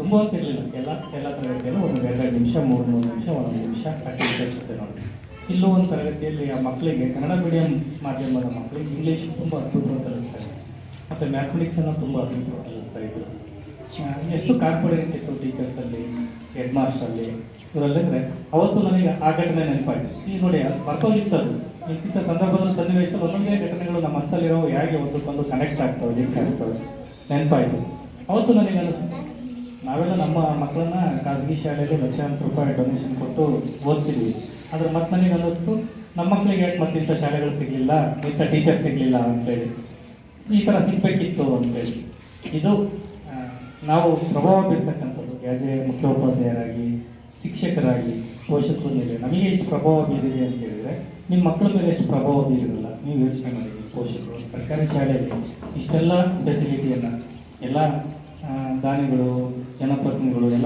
ತುಂಬ ಹೊತ್ತಿರಲಿಲ್ಲ. ಎಲ್ಲ ತರಗತಿಯಲ್ಲೂ ಒಂದು 2 ನಿಮಿಷ 3 ನಿಮಿಷ 1 ನಿಮಿಷ ಕಟ್ಟಿಸುತ್ತೆ ನೋಡಿ. ಇಲ್ಲೂ ಒಂದು ತರಗತಿಯಲ್ಲಿ ಆ ಮಕ್ಕಳಿಗೆ ಕನ್ನಡ ಮೀಡಿಯಂ ಮಾಧ್ಯಮದ ಮಕ್ಕಳಿಗೆ ಇಂಗ್ಲೀಷ್ ತುಂಬ ಅದ್ಭುತವಾಗಿ ಕಲಿಸ್ತಾರೆ ಮತ್ತು ಮ್ಯಾಥಮೆಟಿಕ್ಸನ್ನು ತುಂಬ ಅದ್ಭುತವಾಗಿ ಕಲಿಸ್ತಾ ಇದ್ರು. ಎಷ್ಟು ಕಾನ್ಫಿಡೆಂಟ್ ಇತ್ತು ಟೀಚರ್ಸಲ್ಲಿ, ಹೆಡ್ ಮಾಸ್ಟ್ರಲ್ಲಿ ಇವರಲ್ಲಿಂದರೆ ಅವತ್ತು ನನಗೆ ಆ ಘಟನೆ ನೆನಪಾಯಿತು. ಈಗ ನೋಡಿ ಅದು ಮರ್ತೋಗಿತ್ತದು. ಇಂಥ ಸಂದರ್ಭದಲ್ಲಿ ಸನ್ನಿವೇಶದಲ್ಲಿ ಒಂದೊಂದೇ ಘಟನೆಗಳು ನಮ್ಮ ಮನಸ್ಸಲ್ಲಿರೋ ಹೇಗೆ ಒಂದಕ್ಕೊಂದು ಕನೆಕ್ಟ್ ಆಗ್ತವೆ, ಲಿಂಕ್ ಆಗ್ತವೆ, ನೆನಪಾಯಿತು. ಅವತ್ತು ನನಗೆ ಅನಿಸುತ್ತೆ, ನಾವೆಲ್ಲ ನಮ್ಮ ಮಕ್ಕಳನ್ನ ಖಾಸಗಿ ಶಾಲೆಯಲ್ಲಿ ಲಕ್ಷಾಂತರ ರೂಪಾಯಿ ಡೊನೇಷನ್ ಕೊಟ್ಟು ಓದಿಸಿದ್ವಿ. ಆದರೆ ಮತ್ತೆ ನನಗೆ ಅನ್ನಿಸ್ತು, ನಮ್ಮ ಮಕ್ಕಳಿಗೆ ಯಾಕೆ ಮತ್ತೆ ಇಂಥ ಶಾಲೆಗಳು ಸಿಗಲಿಲ್ಲ, ಇಂಥ ಟೀಚರ್ ಸಿಗಲಿಲ್ಲ ಅಂತೇಳಿ, ಈ ಥರ ಸಿಗಬೇಕಿತ್ತು ಅಂತೇಳಿ. ಇದು ನಾವು ಪ್ರಭಾವ ಬೀರ್ತಕ್ಕಂಥದ್ದು ಆ್ಯಸ್ ಎ ಮುಖ್ಯೋಪಾಧ್ಯಾಯರಾಗಿ, ಶಿಕ್ಷಕರಾಗಿ, ಪೋಷಕರ ಮೇಲೆ ನಮಗೆ ಎಷ್ಟು ಪ್ರಭಾವ ಬೀರಿದೆ ಅಂತ ಹೇಳಿದರೆ ನಿಮ್ಮ ಮಕ್ಕಳ ಮೇಲೆ ಎಷ್ಟು ಪ್ರಭಾವ ಬೀರಿರಲ್ಲ ನೀವು ಯೋಚನೆ ಮಾಡಿದ್ದೀವಿ. ಪೋಷಕರು ಸರ್ಕಾರಿ ಶಾಲೆಯಲ್ಲಿ ಇಷ್ಟೆಲ್ಲ ಫೆಸಿಲಿಟಿಯನ್ನು ಎಲ್ಲ ದಾನಿಗಳು, ಜನಪ್ರತಿನಿಧಿಗಳು ಎಲ್ಲ